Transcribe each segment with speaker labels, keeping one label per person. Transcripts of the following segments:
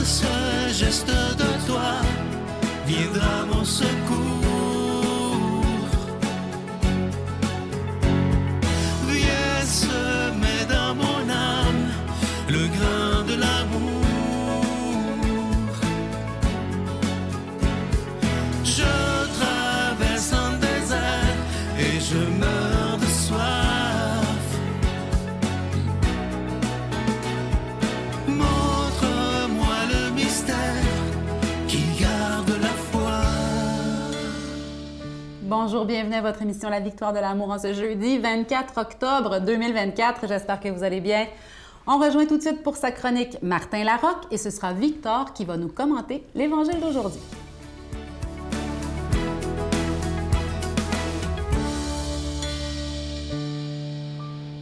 Speaker 1: ce geste de toi viendra mon secours. Viens semer dans mon âme le grain de l'amour. Je traverse un désert et je meurs de soif. Montre-moi le mystère qui garde la foi.
Speaker 2: Bonjour, bienvenue à votre émission La Victoire de l'amour en ce jeudi 24 octobre 2024. J'espère que vous allez bien. On rejoint tout de suite pour sa chronique Martin Larocque et ce sera Victor qui va nous commenter l'Évangile d'aujourd'hui.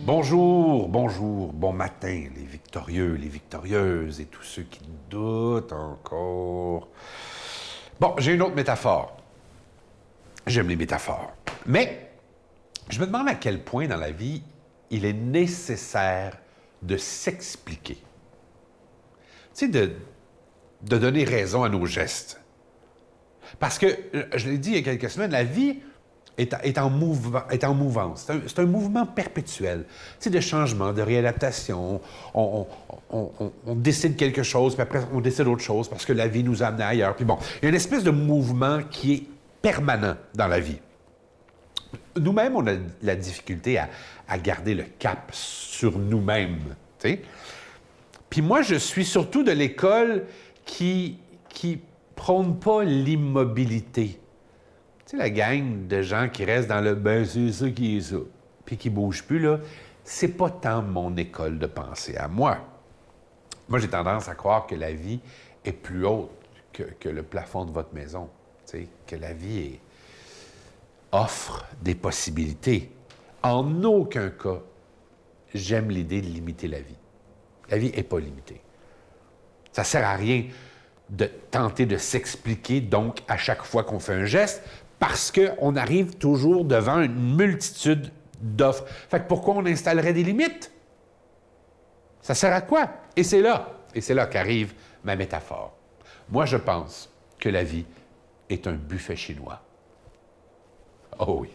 Speaker 3: Bonjour, bonjour, bon matin, les victorieux, les victorieuses et tous ceux qui doutent encore. Bon, j'ai une autre métaphore. J'aime les métaphores. Mais je me demande à quel point dans la vie il est nécessaire de s'expliquer. Tu sais, de donner raison à nos gestes. Parce que, je l'ai dit il y a quelques semaines, la vie est en mouvance. C'est un mouvement perpétuel. Tu sais, de changement, de réadaptation. On décide quelque chose, puis après, on décide autre chose parce que la vie nous a amenés ailleurs. Puis bon, il y a une espèce de mouvement qui est permanent dans la vie. Nous-mêmes, on a la difficulté à garder le cap sur nous-mêmes, tu sais. Puis moi, je suis surtout de l'école qui prône pas l'immobilité. Tu sais, la gang de gens qui restent dans le « ben, c'est ça qui est ça », puis qui bougent plus, là, c'est pas tant mon école de pensée à moi. Moi, j'ai tendance à croire que la vie est plus haute que le plafond de votre maison, tu sais, que la vie offre des possibilités. En aucun cas, j'aime l'idée de limiter la vie. La vie n'est pas limitée. Ça ne sert à rien de tenter de s'expliquer, donc, à chaque fois qu'on fait un geste, parce qu'on arrive toujours devant une multitude d'offres. Fait que pourquoi on installerait des limites? Ça sert à quoi? Et c'est là qu'arrive ma métaphore. Moi, je pense que la vie est un buffet chinois. Oh oui.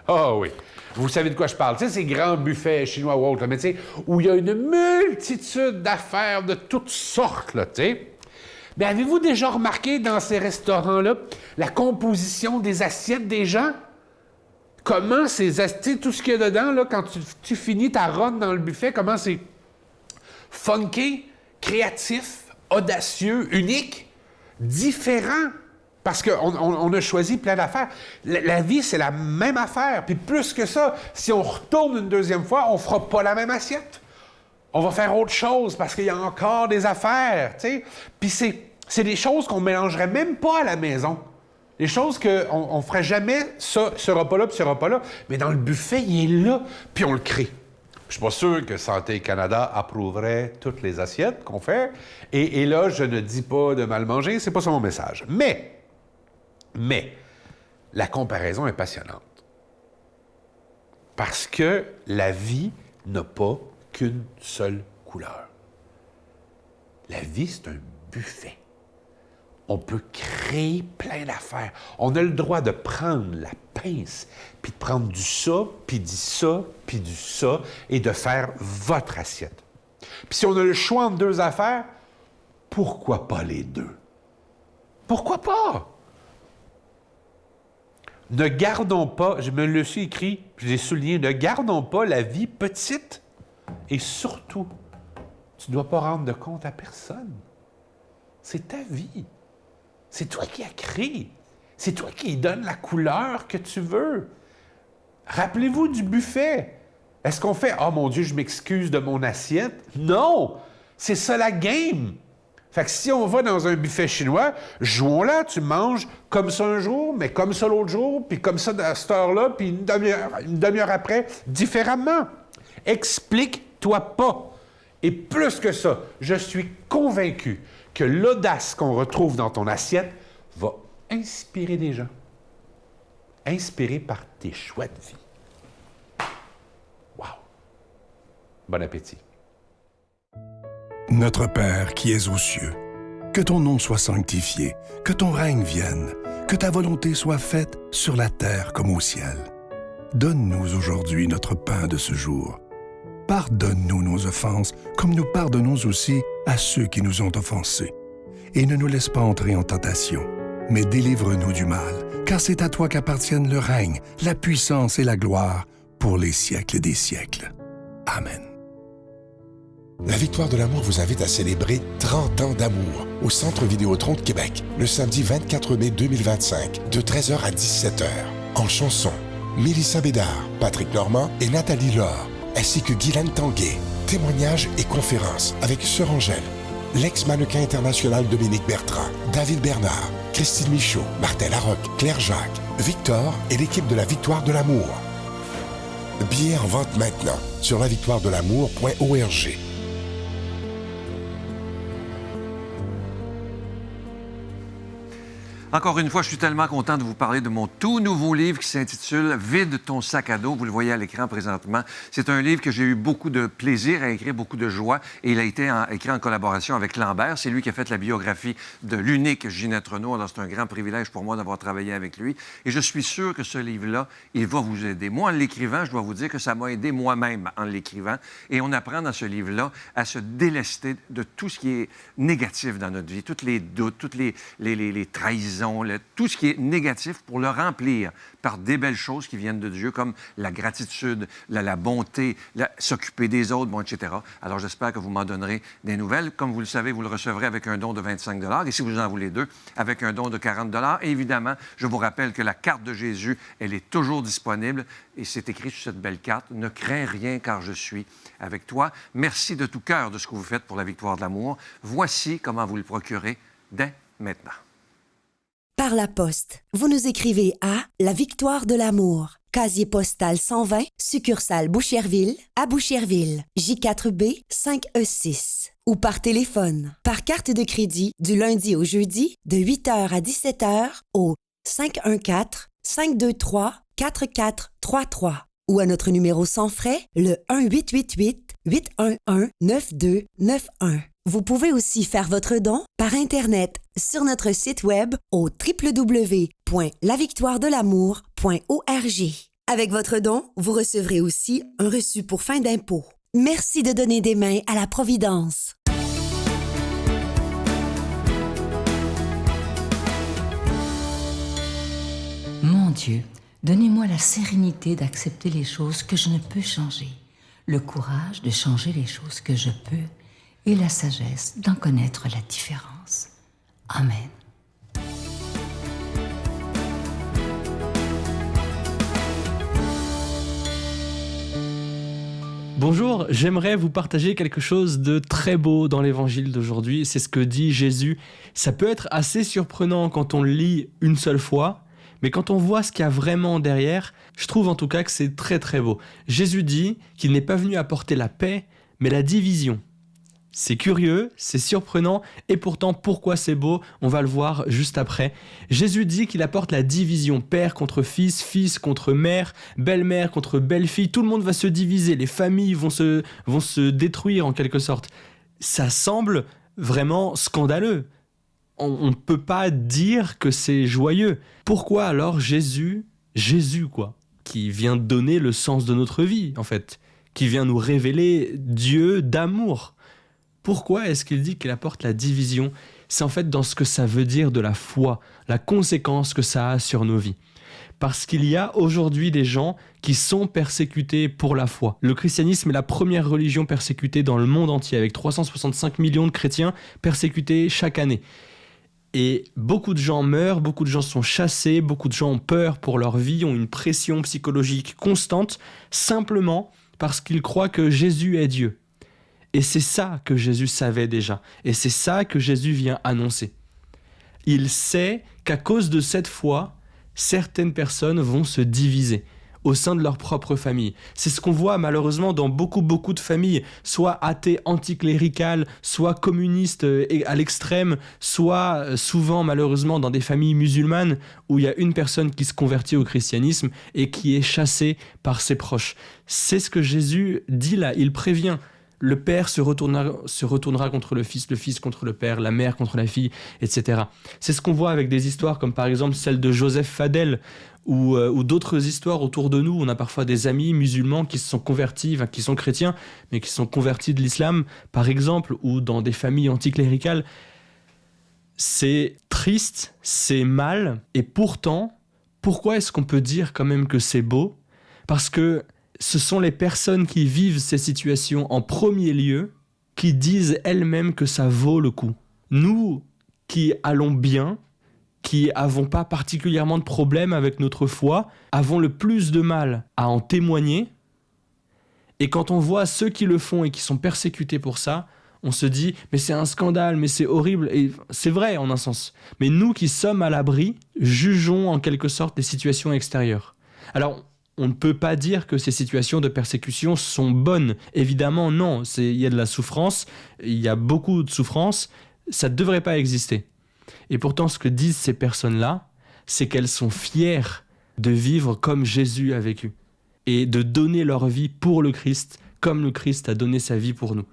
Speaker 3: Oh oui. Vous savez de quoi je parle. Tu sais, ces grands buffets chinois ou autres, mais tu sais, où il y a une multitude d'affaires de toutes sortes, là, tu sais. Mais avez-vous déjà remarqué dans ces restaurants-là la composition des assiettes des gens? Comment ces assiettes, tout ce qu'il y a dedans, là, quand tu finis ta run dans le buffet, comment c'est funky, créatif, audacieux, unique, différent? Parce qu'on a choisi plein d'affaires. La vie, c'est la même affaire. Puis plus que ça, si on retourne une deuxième fois, on ne fera pas la même assiette. On va faire autre chose parce qu'il y a encore des affaires, tu sais. Puis c'est des choses qu'on ne mélangerait même pas à la maison. Des choses qu'on ne ferait jamais, ça, ce repas-là, puis ce repas-là. Mais dans le buffet, il est là, puis on le crée. Je suis pas sûr que Santé Canada approuverait toutes les assiettes qu'on fait. Et là, je ne dis pas de mal manger, c'est pas ça mon message. Mais, la comparaison est passionnante. Parce que la vie n'a pas qu'une seule couleur. La vie, c'est un buffet. On peut créer plein d'affaires. On a le droit de prendre la pince, puis de prendre du ça, puis du ça, puis du ça, et de faire votre assiette. Puis si on a le choix entre deux affaires, pourquoi pas les deux? Pourquoi pas? Ne gardons pas, je me le suis écrit, je l'ai souligné, ne gardons pas la vie petite. Et surtout, tu ne dois pas rendre de compte à personne. C'est ta vie. C'est toi qui as créé. C'est toi qui y donne la couleur que tu veux. Rappelez-vous du buffet. Est-ce qu'on fait « Oh mon Dieu, je m'excuse de mon assiette » ? Non! C'est ça la game! Fait que si on va dans un buffet chinois, jouons-là, tu manges comme ça un jour, mais comme ça l'autre jour, puis comme ça à cette heure-là, puis une demi-heure après, différemment. Explique-toi pas. Et plus que ça, je suis convaincu que l'audace qu'on retrouve dans ton assiette va inspirer des gens. Inspiré par tes choix de vie. Wow! Bon appétit.
Speaker 4: Notre Père qui es aux cieux, Que ton nom soit sanctifié, que ton règne vienne, que ta volonté soit faite sur la terre comme au ciel. Donne-nous aujourd'hui notre pain de ce jour. Pardonne-nous nos offenses, comme nous pardonnons aussi à ceux qui nous ont offensés. Et ne nous laisse pas entrer en tentation, mais délivre-nous du mal, car c'est à toi qu'appartiennent le règne, la puissance et la gloire pour les siècles des siècles. Amen.
Speaker 5: La Victoire de l'amour vous invite à célébrer 30 ans d'amour au Centre Vidéotron de Québec, le samedi 24 mai 2025, de 13h à 17h. En chanson, Mélissa Bédard, Patrick Normand et Nathalie Laure, ainsi que Guylaine Tanguay. Témoignages et conférences avec Sœur Angèle, l'ex-mannequin international Dominique Bertrand, David Bernard, Christine Michaud, Martin Larocque, Claire Jacques, Victor et l'équipe de la Victoire de l'amour. Billets en vente maintenant sur lavictoiredelamour.org.
Speaker 6: Encore une fois, je suis tellement content de vous parler de mon tout nouveau livre qui s'intitule « Vide ton sac à dos ». Vous le voyez à l'écran présentement. C'est un livre que j'ai eu beaucoup de plaisir à écrire, beaucoup de joie. Et il a été écrit en collaboration avec Lambert. C'est lui qui a fait la biographie de l'unique Ginette Renault. Alors, c'est un grand privilège pour moi d'avoir travaillé avec lui. Et je suis sûr que ce livre-là, il va vous aider. Moi, en l'écrivant, je dois vous dire que ça m'a aidé moi-même en l'écrivant. Et on apprend dans ce livre-là à se délester de tout ce qui est négatif dans notre vie, tous les doutes, toutes les trahisons, tout ce qui est négatif pour le remplir par des belles choses qui viennent de Dieu, comme la gratitude, la bonté, s'occuper des autres, bon, etc. Alors, j'espère que vous m'en donnerez des nouvelles. Comme vous le savez, vous le recevrez avec un don de 25 $. Et si vous en voulez deux, avec un don de 40 $. Et évidemment, je vous rappelle que la carte de Jésus, elle est toujours disponible. Et c'est écrit sur cette belle carte, « Ne crains rien car je suis avec toi ». Merci de tout cœur de ce que vous faites pour la Victoire de l'amour. Voici comment vous le procurez dès maintenant.
Speaker 7: Par la poste, vous nous écrivez à La Victoire de l'amour, casier postal 120, succursale Boucherville, à Boucherville, J4B 5E6. Ou par téléphone, par carte de crédit du lundi au jeudi, de 8h à 17h au 514-523-4433. Ou à notre numéro sans frais, le 1-888-811-9291. Vous pouvez aussi faire votre don par Internet sur notre site web au www.lavictoiredelamour.org. Avec votre don, vous recevrez aussi un reçu pour fin d'impôt. Merci de donner des mains à la Providence.
Speaker 8: Mon Dieu, donnez-moi la sérénité d'accepter les choses que je ne peux changer, le courage de changer les choses que je peux et la sagesse d'en connaître la différence. Amen.
Speaker 9: Bonjour, j'aimerais vous partager quelque chose de très beau dans l'évangile d'aujourd'hui. C'est ce que dit Jésus. Ça peut être assez surprenant quand on le lit une seule fois, mais quand on voit ce qu'il y a vraiment derrière, je trouve en tout cas que c'est très très beau. Jésus dit qu'il n'est pas venu apporter la paix, mais la division. C'est curieux, c'est surprenant, et pourtant pourquoi c'est beau, on va le voir juste après. Jésus dit qu'il apporte la division, père contre fils, fils contre mère, belle-mère contre belle-fille, tout le monde va se diviser, les familles vont se détruire en quelque sorte. Ça semble vraiment scandaleux. On ne peut pas dire que c'est joyeux. Pourquoi alors Jésus quoi, qui vient donner le sens de notre vie en fait, qui vient nous révéler Dieu d'amour. Pourquoi est-ce qu'il dit qu'il apporte la division ? C'est en fait dans ce que ça veut dire de la foi, la conséquence que ça a sur nos vies. Parce qu'il y a aujourd'hui des gens qui sont persécutés pour la foi. Le christianisme est la première religion persécutée dans le monde entier, avec 365 millions de chrétiens persécutés chaque année. Et beaucoup de gens meurent, beaucoup de gens sont chassés, beaucoup de gens ont peur pour leur vie, ont une pression psychologique constante, simplement parce qu'ils croient que Jésus est Dieu. Et c'est ça que Jésus savait déjà. Et c'est ça que Jésus vient annoncer. Il sait qu'à cause de cette foi, certaines personnes vont se diviser au sein de leur propre famille. C'est ce qu'on voit malheureusement dans beaucoup de familles, soit athées anticléricales, soit communistes à l'extrême, soit souvent malheureusement dans des familles musulmanes où il y a une personne qui se convertit au christianisme et qui est chassée par ses proches. C'est ce que Jésus dit là, il prévient. le père se retournera contre le fils contre le père, la mère contre la fille, etc. C'est ce qu'on voit avec des histoires comme par exemple celle de Joseph Fadel ou d'autres histoires autour de nous. On a parfois des amis musulmans qui se sont convertis, enfin, qui sont chrétiens, mais qui sont convertis de l'islam, par exemple, ou dans des familles anticléricales. C'est triste, c'est mal, et pourtant, pourquoi est-ce qu'on peut dire quand même que c'est beau ? Parce que ce sont les personnes qui vivent ces situations en premier lieu qui disent elles-mêmes que ça vaut le coup. Nous qui allons bien, qui n'avons pas particulièrement de problème avec notre foi, avons le plus de mal à en témoigner. Et quand on voit ceux qui le font et qui sont persécutés pour ça, on se dit « mais c'est un scandale, mais c'est horrible ». Et c'est vrai en un sens. Mais nous qui sommes à l'abri, jugeons en quelque sorte les situations extérieures. Alors, on ne peut pas dire que ces situations de persécution sont bonnes. Évidemment, non. Il y a de la souffrance, il y a beaucoup de souffrance. Ça ne devrait pas exister. Et pourtant, ce que disent ces personnes-là, c'est qu'elles sont fières de vivre comme Jésus a vécu et de donner leur vie pour le Christ, comme le Christ a donné sa vie pour nous.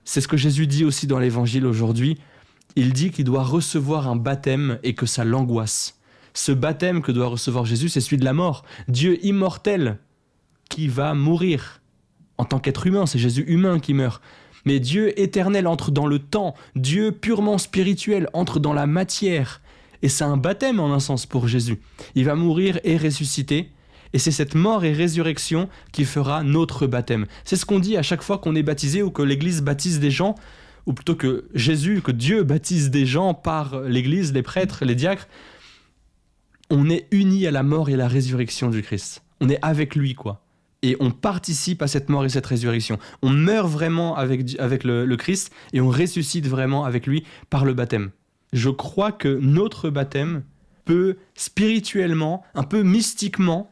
Speaker 9: C'est ce que Jésus dit aussi dans l'Évangile aujourd'hui. Il dit qu'il doit recevoir un baptême et que ça l'angoisse. Ce baptême que doit recevoir Jésus, c'est celui de la mort. Dieu immortel qui va mourir en tant qu'être humain, c'est Jésus humain qui meurt. Mais Dieu éternel entre dans le temps, Dieu purement spirituel entre dans la matière. Et c'est un baptême en un sens pour Jésus. Il va mourir et ressusciter. Et c'est cette mort et résurrection qui fera notre baptême. C'est ce qu'on dit à chaque fois qu'on est baptisé ou que l'Église baptise des gens, ou plutôt que Dieu baptise des gens par l'Église, les prêtres, les diacres. On est unis à la mort et à la résurrection du Christ. On est avec lui, quoi. Et on participe à cette mort et cette résurrection. On meurt vraiment avec le Christ et on ressuscite vraiment avec lui par le baptême. Je crois que notre baptême peut spirituellement, un peu mystiquement,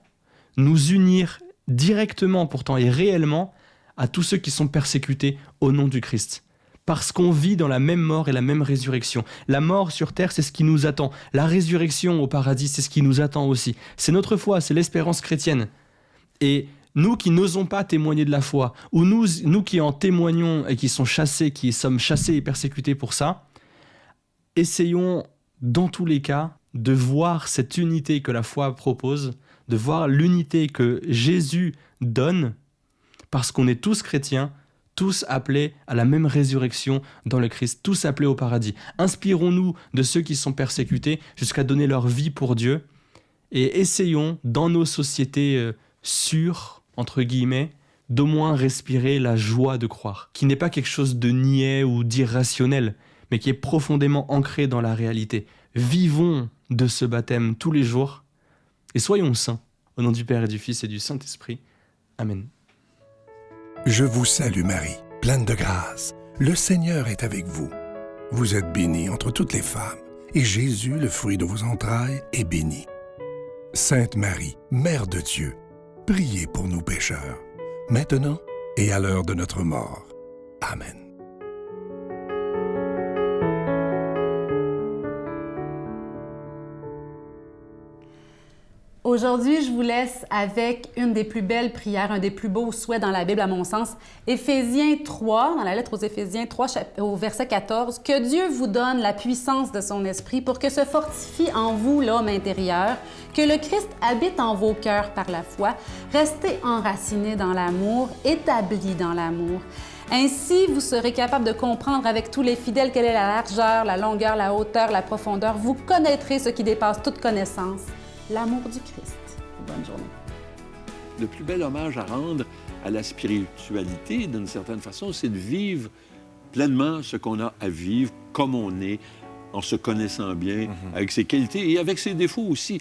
Speaker 9: nous unir directement pourtant et réellement à tous ceux qui sont persécutés au nom du Christ. Parce qu'on vit dans la même mort et la même résurrection. La mort sur terre, c'est ce qui nous attend. La résurrection au paradis, c'est ce qui nous attend aussi. C'est notre foi, c'est l'espérance chrétienne. Et nous qui n'osons pas témoigner de la foi, ou nous qui en témoignons et qui sommes chassés et persécutés pour ça, essayons dans tous les cas de voir cette unité que la foi propose, de voir l'unité que Jésus donne, parce qu'on est tous chrétiens, tous appelés à la même résurrection dans le Christ, tous appelés au paradis. Inspirons-nous de ceux qui sont persécutés jusqu'à donner leur vie pour Dieu et essayons, dans nos sociétés sûres, entre guillemets, d'au moins respirer la joie de croire, qui n'est pas quelque chose de niais ou d'irrationnel, mais qui est profondément ancré dans la réalité. Vivons de ce baptême tous les jours et soyons saints. Au nom du Père et du Fils et du Saint-Esprit. Amen.
Speaker 4: Je vous salue Marie, pleine de grâce. Le Seigneur est avec vous. Vous êtes bénie entre toutes les femmes, et Jésus, le fruit de vos entrailles, est béni. Sainte Marie, Mère de Dieu, priez pour nous pécheurs, maintenant et à l'heure de notre mort. Amen.
Speaker 2: Aujourd'hui, je vous laisse avec une des plus belles prières, un des plus beaux souhaits dans la Bible, à mon sens. Éphésiens 3, dans la lettre aux Éphésiens 3, au verset 14. « Que Dieu vous donne la puissance de son esprit pour que se fortifie en vous l'homme intérieur, que le Christ habite en vos cœurs par la foi. Restez enracinés dans l'amour, établis dans l'amour. Ainsi, vous serez capable de comprendre avec tous les fidèles quelle est la largeur, la longueur, la hauteur, la profondeur. Vous connaîtrez ce qui dépasse toute connaissance. L'amour du Christ. » Bonne journée.
Speaker 10: Le plus bel hommage à rendre à la spiritualité, d'une certaine façon, c'est de vivre pleinement ce qu'on a à vivre, comme on est, en se connaissant bien, avec ses qualités et avec ses défauts aussi.